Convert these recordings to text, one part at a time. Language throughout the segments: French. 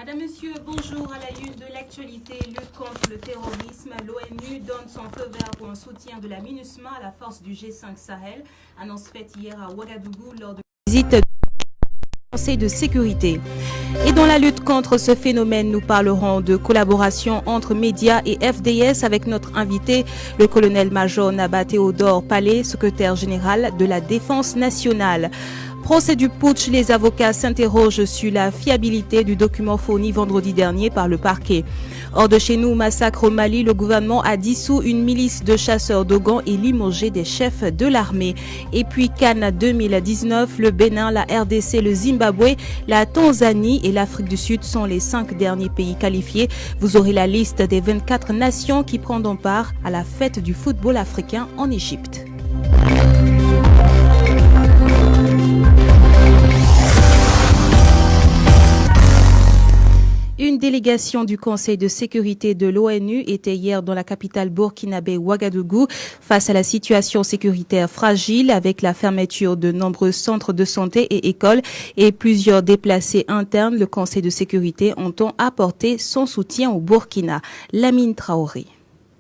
Madame, Monsieur, bonjour. À la une de l'actualité, lutte contre le terrorisme, l'ONU donne son feu vert pour un soutien de la MINUSMA à la force du G5 Sahel. Annonce faite hier à Ouagadougou lors de la visite du Conseil de sécurité. Et dans la lutte contre ce phénomène, nous parlerons de collaboration entre médias et FDS avec notre invité, le colonel-major Naba Théodore Palais, secrétaire général de la Défense nationale. Procès du putsch, les avocats s'interrogent sur la fiabilité du document fourni vendredi dernier par le parquet. Hors de chez nous, massacre au Mali, le gouvernement a dissous une milice de chasseurs Dogon et limogé des chefs de l'armée. Et puis Cannes 2019, le Bénin, la RDC, le Zimbabwe, la Tanzanie et l'Afrique du Sud sont les 5 derniers pays qualifiés. Vous aurez la liste des 24 nations qui prendront part à la fête du football africain en Égypte. Une délégation du Conseil de sécurité de l'ONU était hier dans la capitale burkinabé Ouagadougou face à la situation sécuritaire fragile avec la fermeture de nombreux centres de santé et écoles et plusieurs déplacés internes. Le Conseil de sécurité entend apporter son soutien au Burkina. Lamine Traoré.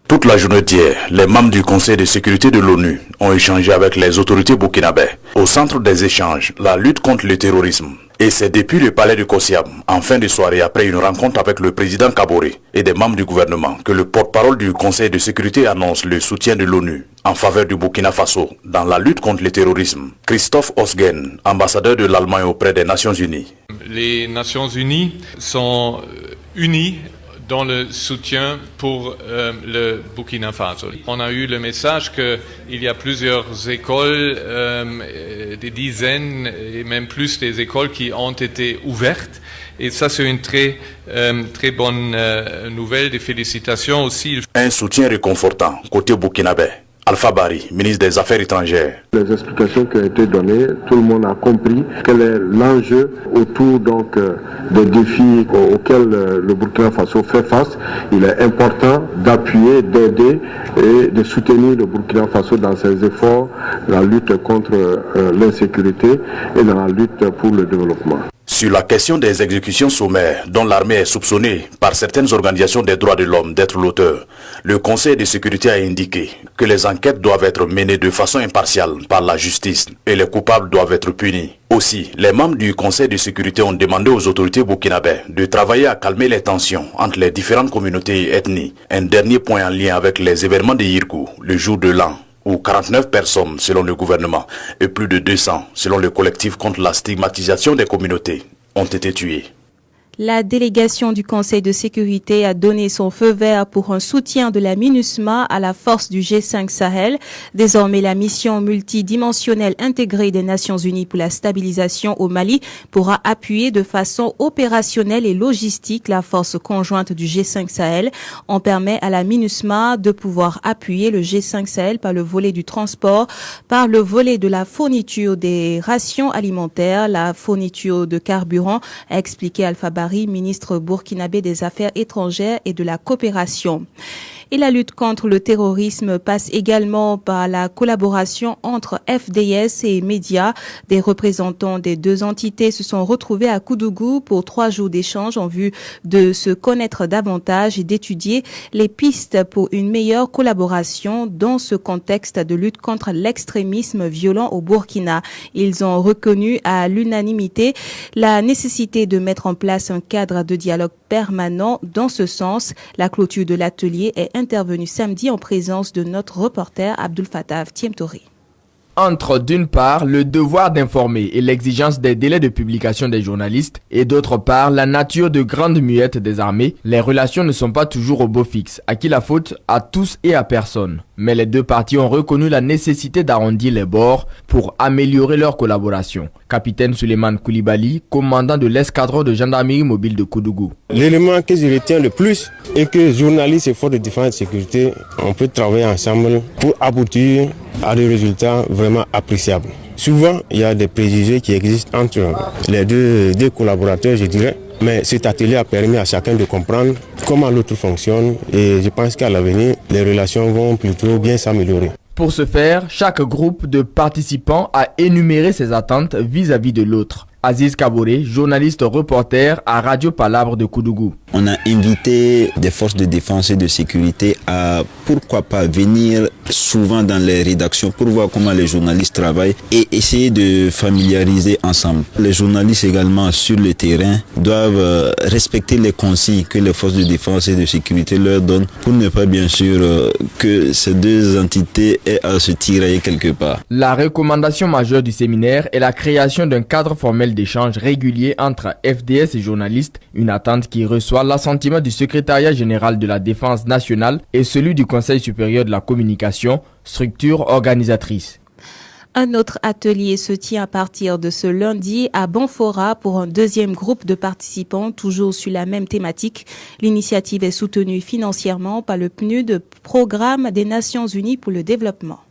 Toute la journée d'hier, les membres du Conseil de sécurité de l'ONU ont échangé avec les autorités burkinabées. Au centre des échanges, la lutte contre le terrorisme. Et c'est depuis le palais de Kossiam, en fin de soirée après une rencontre avec le président Kaboré et des membres du gouvernement, que le porte-parole du Conseil de sécurité annonce le soutien de l'ONU en faveur du Burkina Faso dans la lutte contre le terrorisme. Christophe Osgen, ambassadeur de l'Allemagne auprès des Nations Unies. Les Nations Unies sont unies dans le soutien pour le Burkina Faso. On a eu le message qu'il y a plusieurs écoles, des dizaines et même plus des écoles qui ont été ouvertes. Et ça, c'est une très bonne nouvelle. Des félicitations aussi. Un soutien réconfortant côté burkinabé. Alpha Bari, ministre des Affaires étrangères. Les explications qui ont été données, tout le monde a compris quel est l'enjeu autour des défis auxquels le Burkina Faso fait face. Il est important d'appuyer, d'aider et de soutenir le Burkina Faso dans ses efforts, dans la lutte contre l'insécurité et dans la lutte pour le développement. Sur la question des exécutions sommaires dont l'armée est soupçonnée par certaines organisations des droits de l'homme d'être l'auteur, le Conseil de sécurité a indiqué que les enquêtes doivent être menées de façon impartiale par la justice et les coupables doivent être punis. Aussi, les membres du Conseil de sécurité ont demandé aux autorités burkinabées de travailler à calmer les tensions entre les différentes communautés et ethnies. Un dernier point en lien avec les événements de Yirgou, le jour de l'an, où 49 personnes, selon le gouvernement, et plus de 200, selon le collectif contre la stigmatisation des communautés, ont été tuées. La délégation du Conseil de sécurité a donné son feu vert pour un soutien de la MINUSMA à la force du G5 Sahel. Désormais, la mission multidimensionnelle intégrée des Nations Unies pour la stabilisation au Mali pourra appuyer de façon opérationnelle et logistique la force conjointe du G5 Sahel. On permet à la MINUSMA de pouvoir appuyer le G5 Sahel par le volet du transport, par le volet de la fourniture des rations alimentaires, la fourniture de carburant, a expliqué Alpha Bari, ministre burkinabé des Affaires étrangères et de la coopération. Et la lutte contre le terrorisme passe également par la collaboration entre FDS et médias. Des représentants des deux entités se sont retrouvés à Koudougou pour 3 jours d'échange en vue de se connaître davantage et d'étudier les pistes pour une meilleure collaboration dans ce contexte de lutte contre l'extrémisme violent au Burkina. Ils ont reconnu à l'unanimité la nécessité de mettre en place un cadre de dialogue permanent. Dans ce sens, la clôture de l'atelier est intervenu samedi en présence de notre reporter Abdul Fattah Tiemtori. Entre d'une part le devoir d'informer et l'exigence des délais de publication des journalistes et d'autre part la nature de grande muette des armées, les relations ne sont pas toujours au beau fixe. À qui la faute? À tous et à personne. Mais les deux parties ont reconnu la nécessité d'arrondir les bords pour améliorer leur collaboration. Capitaine Suleiman Koulibaly, commandant de l'escadron de gendarmerie mobile de Koudougou. L'élément que je retiens le plus est que journalistes et forces de défense et de sécurité, on peut travailler ensemble pour aboutir à des résultats vraiment appréciables. Souvent, il y a des préjugés qui existent entre les deux collaborateurs, je dirais. Mais cet atelier a permis à chacun de comprendre comment l'autre fonctionne et je pense qu'à l'avenir, les relations vont plutôt bien s'améliorer. Pour ce faire, chaque groupe de participants a énuméré ses attentes vis-à-vis de l'autre. Aziz Kaboré, journaliste reporter à Radio Palabre de Koudougou. On a invité des forces de défense et de sécurité à, pourquoi pas, venir souvent dans les rédactions pour voir comment les journalistes travaillent et essayer de familiariser ensemble. Les journalistes également sur le terrain doivent respecter les consignes que les forces de défense et de sécurité leur donnent pour ne pas bien sûr que ces deux entités aient à se tirailler quelque part. La recommandation majeure du séminaire est la création d'un cadre formel d'échange régulier entre FDS et journalistes, une attente qui reçoit l'assentiment du secrétariat général de la Défense nationale et celui du Conseil supérieur de la communication, structure organisatrice. Un autre atelier se tient à partir de ce lundi à Banfora pour un deuxième groupe de participants, toujours sur la même thématique. L'initiative est soutenue financièrement par le PNUD, Programme des Nations Unies pour le développement.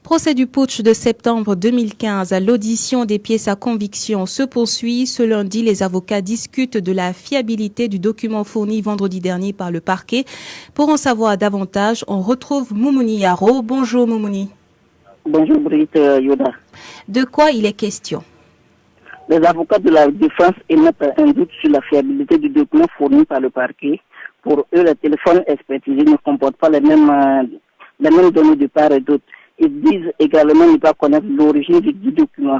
Procès du putsch de septembre 2015, l'audition des pièces à conviction se poursuit. Ce lundi, les avocats discutent de la fiabilité du document fourni vendredi dernier par le parquet. Pour en savoir davantage, on retrouve Moumouni Yaro. Bonjour Moumouni. Bonjour Brigitte Yoda. De quoi il est question? Les avocats de la défense émettent un doute sur la fiabilité du document fourni par le parquet. Pour eux, les téléphones expertisés ne comportent pas les mêmes données de part et d'autre. Ils disent également ne pas connaître l'origine du document.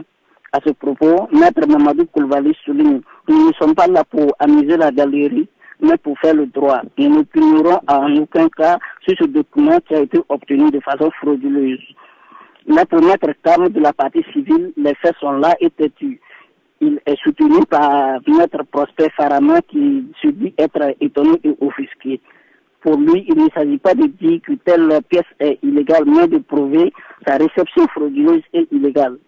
À ce propos, Maître Mamadou Koulibaly souligne « Nous ne sommes pas là pour amuser la galerie, mais pour faire le droit. Nous n'opinions en aucun cas sur ce document qui a été obtenu de façon frauduleuse. » Maître Tam de la partie civile, les faits sont là et têtus. Il est soutenu par Maître Prosper Farama qui se dit être étonné et offusqué. Pour lui, il ne s'agit pas de dire que telle pièce est illégale, mais de prouver sa réception frauduleuse et illégale.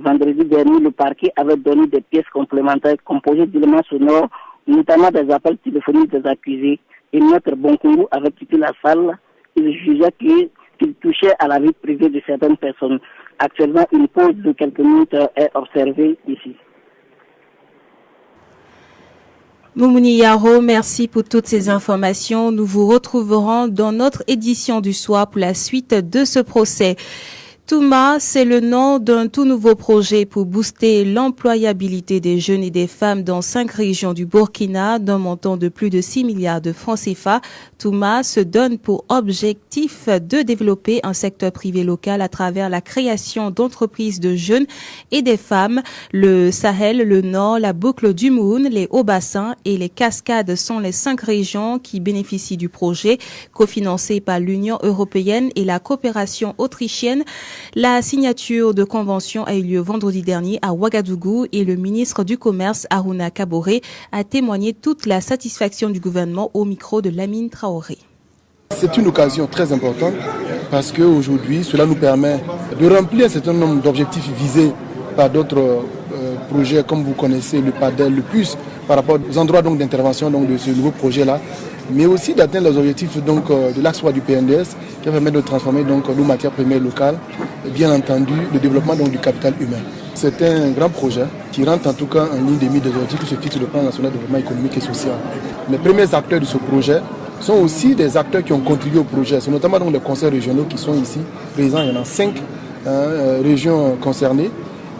Vendredi dernier, le parquet avait donné des pièces complémentaires composées d'éléments sonores, notamment des appels téléphoniques des accusés. Et Maître Bonkourou avait quitté la salle. Il jugeait qu'il touchait à la vie privée de certaines personnes. Actuellement, une pause de quelques minutes est observée ici. Moumouni Yaro, merci pour toutes ces informations. Nous vous retrouverons dans notre édition du soir pour la suite de ce procès. Touma, c'est le nom d'un tout nouveau projet pour booster l'employabilité des jeunes et des femmes dans 5 régions du Burkina d'un montant de plus de 6 milliards de francs CFA. Touma se donne pour objectif de développer un secteur privé local à travers la création d'entreprises de jeunes et des femmes. Le Sahel, le Nord, la boucle du Moun, les Hauts-Bassins et les Cascades sont les 5 régions qui bénéficient du projet, cofinancé par l'Union européenne et la coopération autrichienne. La signature de convention a eu lieu vendredi dernier à Ouagadougou et le ministre du Commerce, Harouna Kaboré, a témoigné toute la satisfaction du gouvernement au micro de Lamine Traoré. C'est une occasion très importante parce qu'aujourd'hui, cela nous permet de remplir un certain nombre d'objectifs visés par d'autres projets, comme vous connaissez, le PADEL, le PUS, par rapport aux endroits d'intervention de ce nouveau projet-là, mais aussi d'atteindre les objectifs de l'axe 3 du PNDS qui permet de transformer nos matières premières locales et bien entendu le développement du capital humain. C'est un grand projet qui rentre en tout cas en ligne des des objectifs que se fixe le plan national de développement économique et social. Les premiers acteurs de ce projet sont aussi des acteurs qui ont contribué au projet. C'est notamment les conseils régionaux qui sont ici présents. Il y en a 5 régions concernées.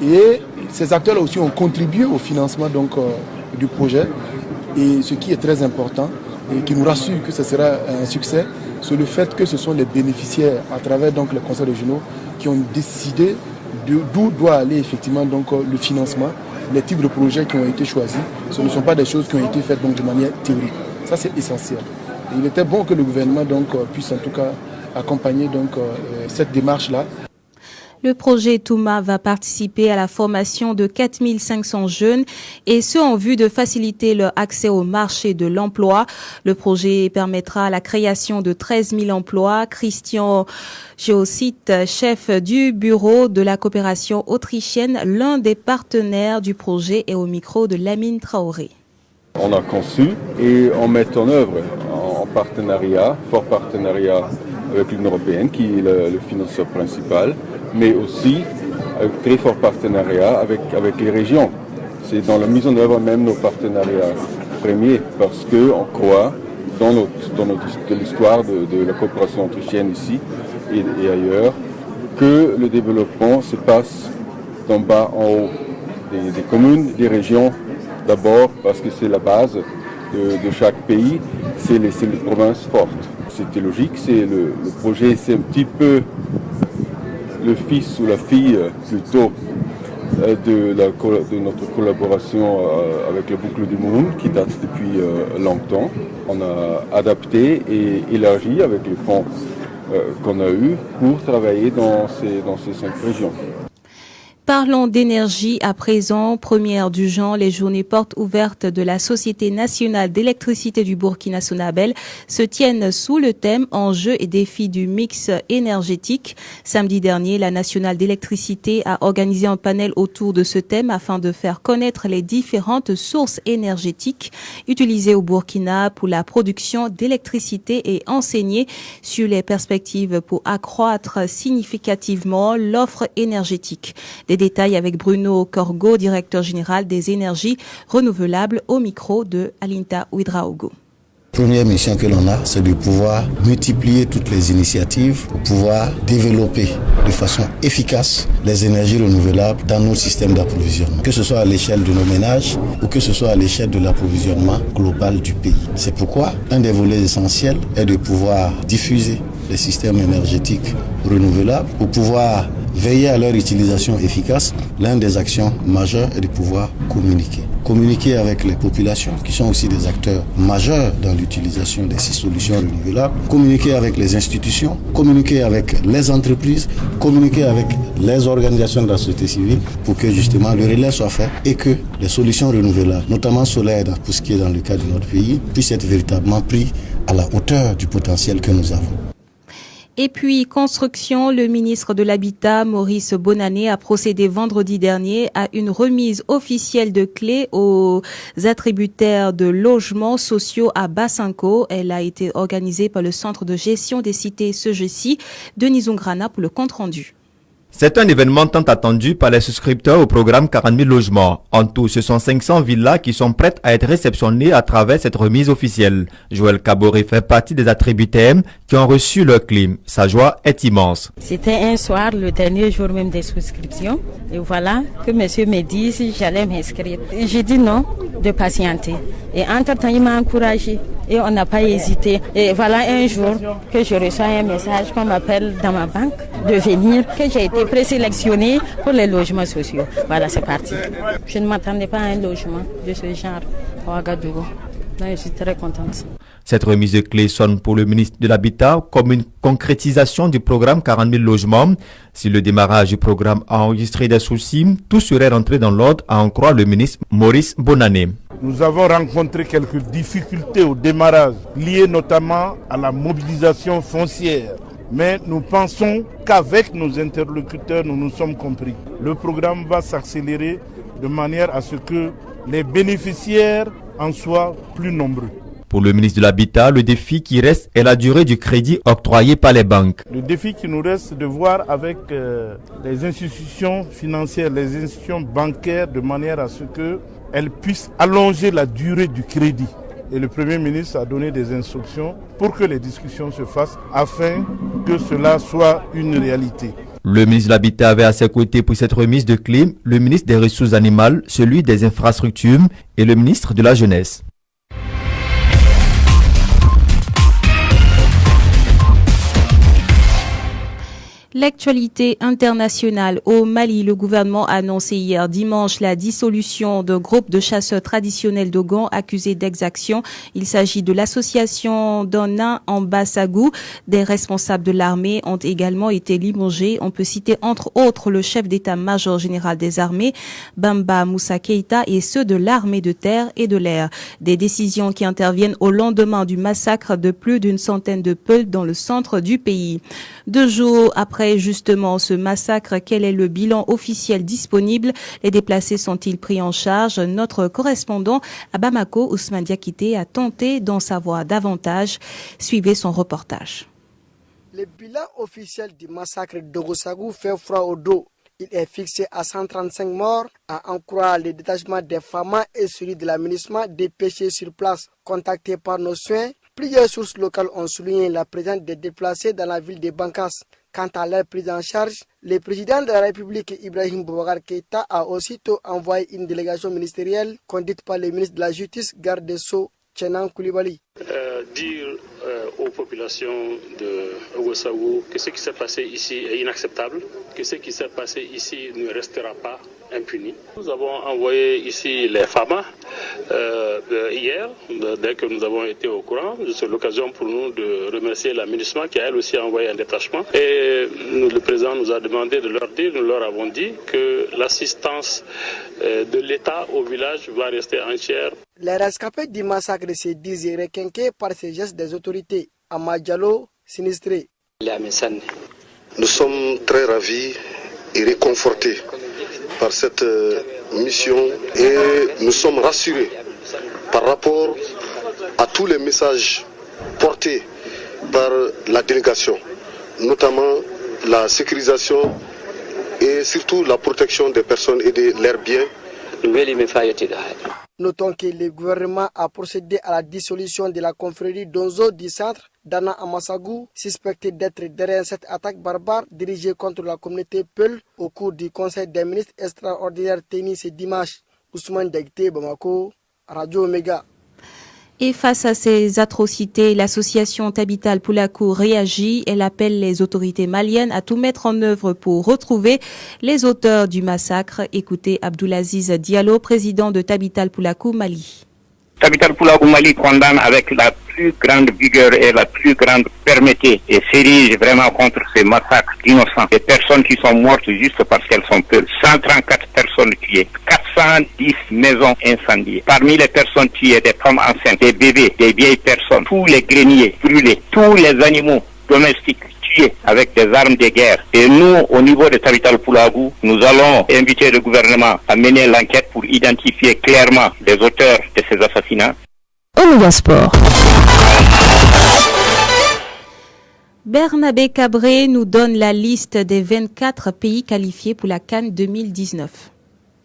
Et ces acteurs-là aussi ont contribué au financement du projet. Et ce qui est très important et qui nous rassure que ce sera un succès, c'est le fait que ce sont les bénéficiaires à travers les conseils régionaux qui ont décidé d'où doit aller effectivement le financement, les types de projets qui ont été choisis. Ce ne sont pas des choses qui ont été faites de manière théorique. Ça c'est essentiel. Et il était bon que le gouvernement puisse en tout cas accompagner cette démarche-là. Le projet Touma va participer à la formation de 4500 jeunes et ce en vue de faciliter leur accès au marché de l'emploi. Le projet permettra la création de 13 000 emplois. Christian Géocite, chef du bureau de la coopération autrichienne, l'un des partenaires du projet, est au micro de Lamine Traoré. On a conçu et on met en œuvre en partenariat, fort partenariat avec l'Union européenne qui est le financeur principal, mais aussi un très fort partenariat avec les régions. C'est dans la mise en œuvre même nos partenariats premiers parce qu'on croit dans l'histoire de la coopération autrichienne ici et ailleurs que le développement se passe d'en bas en haut, des communes, des régions d'abord, parce que c'est la base de chaque pays, c'est les provinces fortes. C'était logique, le projet, c'est un petit peu le fils ou la fille plutôt de notre collaboration avec la boucle du Mouroun qui date depuis longtemps. On a adapté et élargi avec les fonds qu'on a eus pour travailler dans ces 5 régions. Parlons d'énergie à présent. Première du genre, les journées portes ouvertes de la Société nationale d'électricité du Burkina Sonabel se tiennent sous le thème Enjeux et défis du mix énergétique. Samedi dernier, la nationale d'électricité a organisé un panel autour de ce thème afin de faire connaître les différentes sources énergétiques utilisées au Burkina pour la production d'électricité et enseigner sur les perspectives pour accroître significativement l'offre énergétique. Des détails avec Bruno Corgo, directeur général des énergies renouvelables, au micro de Alinta Ouidraogo. Première mission que l'on a, c'est de pouvoir multiplier toutes les initiatives pour pouvoir développer de façon efficace les énergies renouvelables dans nos systèmes d'approvisionnement, que ce soit à l'échelle de nos ménages ou que ce soit à l'échelle de l'approvisionnement global du pays. C'est pourquoi un des volets essentiels est de pouvoir diffuser les systèmes énergétiques renouvelables pour pouvoir veiller à leur utilisation efficace. L'une des actions majeures est de pouvoir communiquer. Communiquer avec les populations qui sont aussi des acteurs majeurs dans l'utilisation de ces solutions renouvelables. Communiquer avec les institutions, communiquer avec les entreprises, communiquer avec les organisations de la société civile pour que justement le relais soit fait et que les solutions renouvelables, notamment solaires pour ce qui est dans le cas de notre pays, puissent être véritablement prises à la hauteur du potentiel que nous avons. Et puis, construction, le ministre de l'Habitat, Maurice Bonané, a procédé vendredi dernier à une remise officielle de clés aux attributaires de logements sociaux à Bassinco. Elle a été organisée par le Centre de gestion des cités ce jeudi. Denis Zungrana pour le compte-rendu. C'est un événement tant attendu par les souscripteurs au programme 40 000 logements. En tout, ce sont 500 villas qui sont prêtes à être réceptionnées à travers cette remise officielle. Joël Kaboré fait partie des attributaires qui ont reçu leur clim. Sa joie est immense. C'était un soir, le dernier jour même des souscriptions. Et voilà que monsieur me dit si j'allais m'inscrire. J'ai dit non, de patienter. Et entre-temps, il m'a encouragé. Et on n'a pas hésité. Et voilà un jour que je reçois un message qu'on m'appelle dans ma banque de venir, que j'ai été présélectionnée pour les logements sociaux. Voilà, c'est parti. Je ne m'attendais pas à un logement de ce genre à Ouagadougou. Donc, je suis très contente. Cette remise de clés sonne pour le ministre de l'Habitat comme une concrétisation du programme 40 000 logements. Si le démarrage du programme a enregistré des soucis, tout serait rentré dans l'ordre, à en croire le ministre Maurice Bonané. Nous avons rencontré quelques difficultés au démarrage, liées notamment à la mobilisation foncière. Mais nous pensons qu'avec nos interlocuteurs, nous nous sommes compris. Le programme va s'accélérer de manière à ce que les bénéficiaires en soient plus nombreux. Pour le ministre de l'Habitat, le défi qui reste est la durée du crédit octroyé par les banques. Le défi qui nous reste, c'est de voir avec les institutions financières, les institutions bancaires, de manière à ce qu'elles puissent allonger la durée du crédit. Et le Premier ministre a donné des instructions pour que les discussions se fassent afin que cela soit une réalité. Le ministre de l'Habitat avait à ses côtés pour cette remise de clés le ministre des Ressources animales, celui des Infrastructures et le ministre de la Jeunesse. L'actualité internationale au Mali, le gouvernement a annoncé hier dimanche la dissolution d'un groupe de chasseurs traditionnels Dogon accusés d'exaction. Il s'agit de l'association d'Onna en Bassagou. Des responsables de l'armée ont également été limogés. On peut citer entre autres le chef d'état-major général des armées, Bamba Moussa Keïta, et ceux de l'armée de terre et de l'air. Des décisions qui interviennent au lendemain du massacre de plus d'une centaine de Peuls dans le centre du pays. 2 jours après justement ce massacre, quel est le bilan officiel disponible? Les déplacés sont-ils pris en charge? Notre correspondant à Bamako, Ousmane Diakité, a tenté d'en savoir davantage. Suivez son reportage. Le bilan officiel du massacre de Gossagou fait froid au dos. Il est fixé à 135 morts, à en croire le détachement des FAMA et celui de l'aménagement dépêché sur place. Contactés par nos soins, plusieurs sources locales ont souligné la présence des déplacés dans la ville de Bankas. Quant à leur prise en charge, Le président de la République, Ibrahim Boubacar Keïta, a aussitôt envoyé une délégation ministérielle conduite par le ministre de la Justice, garde des Sceaux, Tchenan Koulibaly. Dire aux populations de Ouagadougou que ce qui s'est passé ici est inacceptable, que ce qui s'est passé ici ne restera pas impuni. Nous avons envoyé ici les FAMA hier, dès que nous avons été au courant. C'est l'occasion pour nous de remercier la MINUSMA qui a elle aussi envoyé un détachement. Et le président nous a demandé de leur dire, nous leur avons dit que l'assistance de l'État au village va rester entière. Les rescapés du massacre se disent requinqués par ces gestes des autorités. Amadjalo, sinistré. Nous sommes très ravis et réconfortés par cette mission et nous sommes rassurés par rapport à tous les messages portés par la délégation, notamment la sécurisation et surtout la protection des personnes et de leurs biens. Notons que le gouvernement a procédé à la dissolution de la confrérie d'Onzo du centre d'Anna Amassagou, suspecté d'être derrière cette attaque barbare dirigée contre la communauté Peul au cours du Conseil des ministres extraordinaire tenu ce dimanche. Ousmane Degte, Bamako, Radio Omega. Et face à ces atrocités, l'association Tabital Poulakou réagit. Elle appelle les autorités maliennes à tout mettre en œuvre pour retrouver les auteurs du massacre. Écoutez Abdoulaziz Diallo, président de Tabital Poulakou Mali. Tabital Poulakou Mali condamne avec la plus grande vigueur et la plus grande fermeté et s'érige vraiment contre ces massacres d'innocents. Des personnes qui sont mortes juste parce qu'elles sont peules. 134 personnes tuées, 410 maisons incendiées. Parmi les personnes tuées, des femmes enceintes, des bébés, des vieilles personnes, tous les greniers brûlés, tous les animaux domestiques tués avec des armes de guerre. Et nous, au niveau de Tabital Poulakou, nous allons inviter le gouvernement à mener l'enquête pour identifier clairement les auteurs de ces assassinats. Omega Sport. Bernabé Cabré nous donne la liste des 24 pays qualifiés pour la CAN 2019.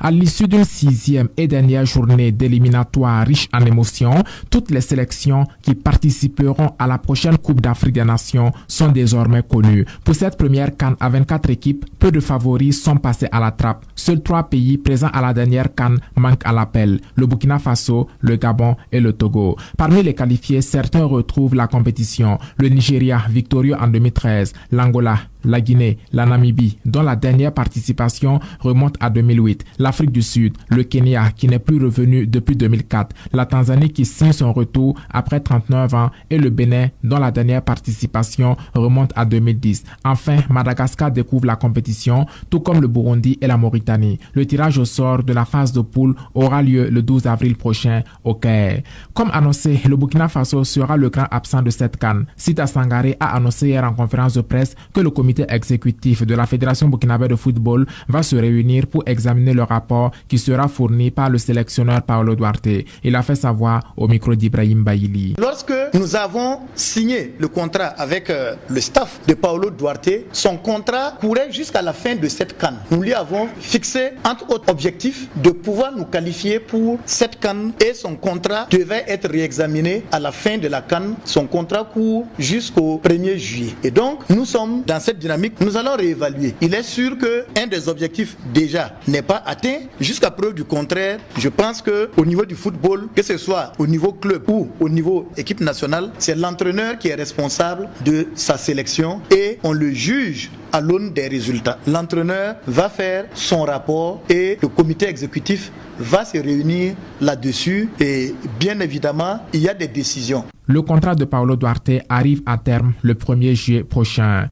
À l'issue d'une 6e et dernière journée d'éliminatoire riche en émotions, toutes les sélections qui participeront à la prochaine Coupe d'Afrique des Nations sont désormais connues. Pour cette première CAN à 24 équipes, peu de favoris sont passés à la trappe. Seuls 3 pays présents à la dernière CAN manquent à l'appel: le Burkina Faso, le Gabon et le Togo. Parmi les qualifiés, certains retrouvent la compétition: le Nigeria, victorieux en 2013, l'Angola, la Guinée, la Namibie, dont la dernière participation remonte à 2008, l'Afrique du Sud, le Kenya qui n'est plus revenu depuis 2004, la Tanzanie qui signe son retour après 39 ans et le Bénin dont la dernière participation remonte à 2010. Enfin, Madagascar découvre la compétition, tout comme le Burundi et la Mauritanie. Le tirage au sort de la phase de poule aura lieu le 12 avril prochain au Caire. Comme annoncé, le Burkina Faso sera le grand absent de cette CAN. Sita Sangaré a annoncé hier en conférence de presse que le comité exécutif de la Fédération burkinabé de football va se réunir pour examiner le rapport qui sera fourni par le sélectionneur Paolo Duarte. Il a fait savoir au micro d'Ibrahim Baïli. Lorsque nous avons signé le contrat avec le staff de Paolo Duarte, son contrat courait jusqu'à la fin de cette CAN. Nous lui avons fixé, entre autres objectifs, de pouvoir nous qualifier pour cette CAN et son contrat devait être réexaminé à la fin de la CAN. Son contrat court jusqu'au 1er juillet. Et donc, nous sommes dans cette dynamique, nous allons réévaluer. Il est sûr qu'un des objectifs déjà n'est pas atteint. Jusqu'à preuve du contraire, je pense qu'au niveau du football, que ce soit au niveau club ou au niveau équipe nationale, c'est l'entraîneur qui est responsable de sa sélection et on le juge à l'aune des résultats. L'entraîneur va faire son rapport et le comité exécutif va se réunir là-dessus et bien évidemment, il y a des décisions. Le contrat de Paolo Duarte arrive à terme le 1er juillet prochain.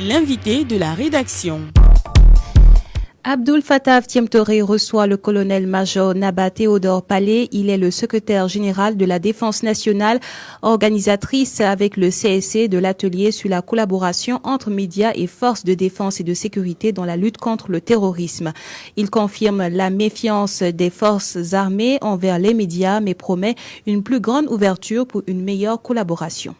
L'invité de la rédaction. Abdul Fattah Tiemtoré reçoit le colonel-major Naba Théodore Palé. Il est le secrétaire général de la Défense nationale, organisatrice avec le CSC de l'atelier sur la collaboration entre médias et forces de défense et de sécurité dans la lutte contre le terrorisme. Il confirme la méfiance des forces armées envers les médias, mais promet une plus grande ouverture pour une meilleure collaboration.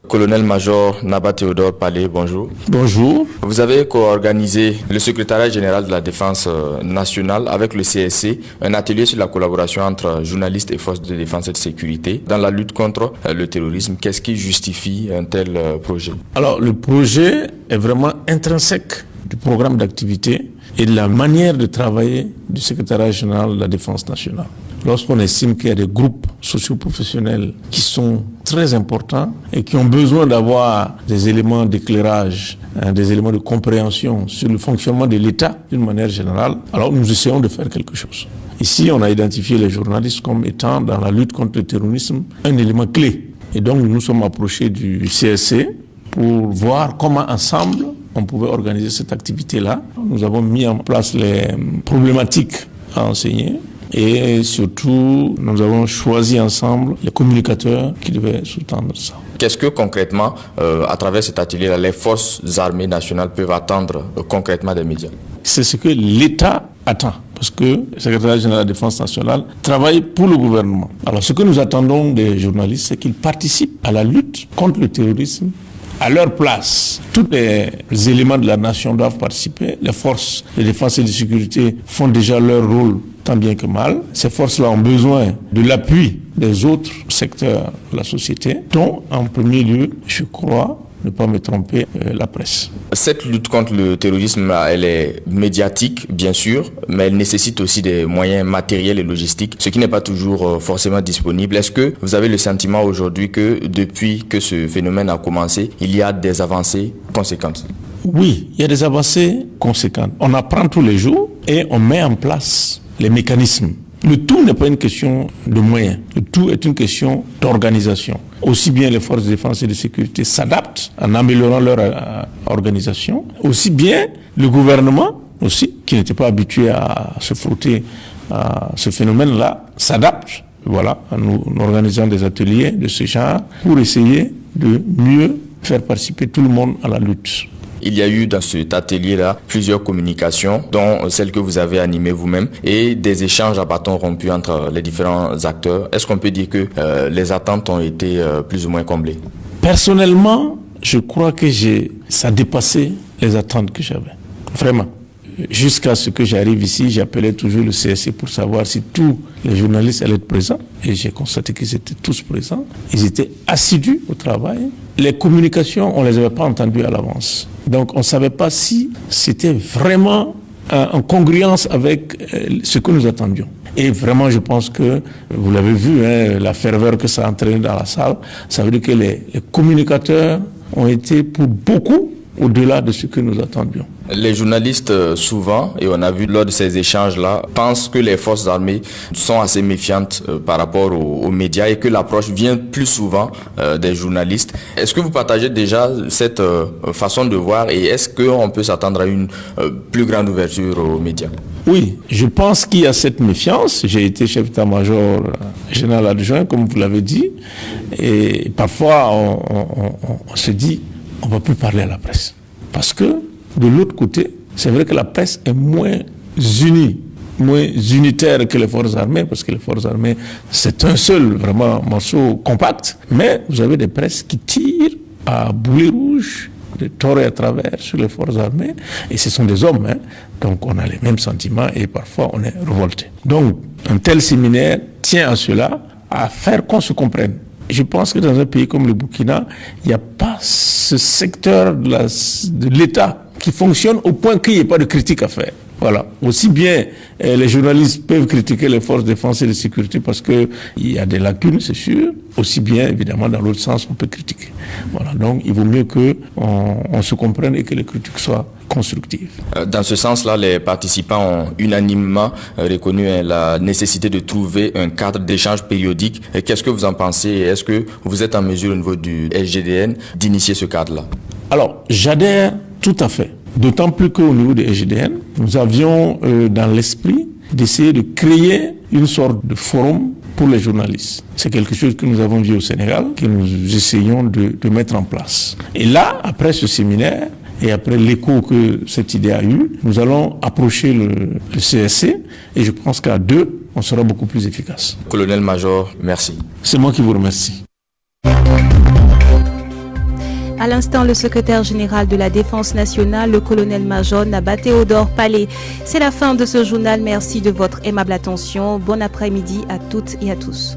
Colonel-major Naba Théodore Palé, bonjour. Bonjour. Vous avez co-organisé le secrétariat général de la défense nationale avec le CSC, un atelier sur la collaboration entre journalistes et forces de défense et de sécurité dans la lutte contre le terrorisme. Qu'est-ce qui justifie un tel projet? Alors, le projet est vraiment intrinsèque du programme d'activité et de la manière de travailler du secrétariat général de la défense nationale. Lorsqu'on estime qu'il y a des groupes socio-professionnels qui sont très importants et qui ont besoin d'avoir des éléments d'éclairage, des éléments de compréhension sur le fonctionnement de l'État d'une manière générale, alors nous essayons de faire quelque chose. Ici, on a identifié les journalistes comme étant, dans la lutte contre le terrorisme, un élément clé. Et donc, nous sommes approchés du CSC pour voir comment, ensemble, on pouvait organiser cette activité-là. Nous avons mis en place les problématiques à enseigner. Et surtout, nous avons choisi ensemble les communicateurs qui devaient sous-tendre ça. Qu'est-ce que concrètement, à travers cet atelier-là, les forces armées nationales peuvent attendre concrètement des médias? C'est ce que l'État attend, parce que le secrétaire général de la Défense nationale travaille pour le gouvernement. Alors ce que nous attendons des journalistes, c'est qu'ils participent à la lutte contre le terrorisme à leur place. Tous les éléments de la nation doivent participer. Les forces de défense et de sécurité font déjà leur rôle tant bien que mal. Ces forces-là ont besoin de l'appui des autres secteurs de la société, dont en premier lieu, je crois, ne pas me tromper, la presse. Cette lutte contre le terrorisme, elle est médiatique, bien sûr, mais elle nécessite aussi des moyens matériels et logistiques, ce qui n'est pas toujours forcément disponible. Est-ce que vous avez le sentiment aujourd'hui que depuis que ce phénomène a commencé, il y a des avancées conséquentes? Oui, il y a des avancées conséquentes. On apprend tous les jours et on met en place les mécanismes. Le tout n'est pas une question de moyens, le tout est une question d'organisation. Aussi bien les forces de défense et de sécurité s'adaptent en améliorant leur organisation, aussi bien le gouvernement, aussi, qui n'était pas habitué à se frotter à ce phénomène-là, s'adapte, voilà, en organisant des ateliers de ce genre pour essayer de mieux faire participer tout le monde à la lutte. Il y a eu dans cet atelier-là plusieurs communications, dont celle que vous avez animée vous-même, et des échanges à bâtons rompus entre les différents acteurs. Est-ce qu'on peut dire que les attentes ont été plus ou moins comblées? Personnellement, je crois que ça a dépassé les attentes que j'avais. Vraiment. Jusqu'à ce que j'arrive ici, j'appelais toujours le CSC pour savoir si tous les journalistes allaient être présents. Et j'ai constaté qu'ils étaient tous présents. Ils étaient assidus au travail. Les communications, on ne les avait pas entendues à l'avance. Donc on ne savait pas si c'était vraiment en congruence avec ce que nous attendions. Et vraiment, je pense que, vous l'avez vu, la ferveur que ça a entraîné dans la salle, ça veut dire que les communicateurs ont été pour beaucoup au-delà de ce que nous attendions. Les journalistes, souvent, et on a vu lors de ces échanges-là, pensent que les forces armées sont assez méfiantes par rapport aux médias et que l'approche vient plus souvent des journalistes. Est-ce que vous partagez déjà cette façon de voir et est-ce qu'on peut s'attendre à une plus grande ouverture aux médias? Oui, je pense qu'il y a cette méfiance. J'ai été chef d'état-major général adjoint, comme vous l'avez dit, et parfois on se dit on ne va plus parler à la presse. Parce que, de l'autre côté, c'est vrai que la presse est moins unie, moins unitaire que les forces armées, parce que les forces armées, c'est un seul, vraiment, morceau compact. Mais vous avez des presses qui tirent à boulet rouge, de tort et à travers sur les forces armées, et ce sont des hommes, donc on a les mêmes sentiments et parfois on est révolté. Donc, un tel séminaire tient à cela, à faire qu'on se comprenne. Je pense que dans un pays comme le Burkina, il n'y a pas ce secteur de l'État qui fonctionne au point qu'il n'y ait pas de critique à faire. Voilà. Aussi bien les journalistes peuvent critiquer les forces de défense et de sécurité parce qu'il y a des lacunes, c'est sûr. Aussi bien, évidemment, dans l'autre sens, on peut critiquer. Voilà. Donc, il vaut mieux qu'on se comprenne et que les critiques soient constructives. Dans ce sens-là, les participants ont unanimement reconnu la nécessité de trouver un cadre d'échange périodique. Qu'est-ce que vous en pensez? Est-ce que vous êtes en mesure, au niveau du SGDN, d'initier ce cadre-là? Alors, j'adhère tout à fait. D'autant plus qu'au niveau des SGDN, nous avions dans l'esprit d'essayer de créer une sorte de forum pour les journalistes. C'est quelque chose que nous avons vu au Sénégal, que nous essayons de mettre en place. Et là, après ce séminaire, et après l'écho que cette idée a eu, nous allons approcher le CSC et je pense qu'à deux, on sera beaucoup plus efficace. Colonel-major, merci. C'est moi qui vous remercie. À l'instant, le secrétaire général de la Défense nationale, le colonel-major Naba Théodore Palais. C'est la fin de ce journal. Merci de votre aimable attention. Bon après-midi à toutes et à tous.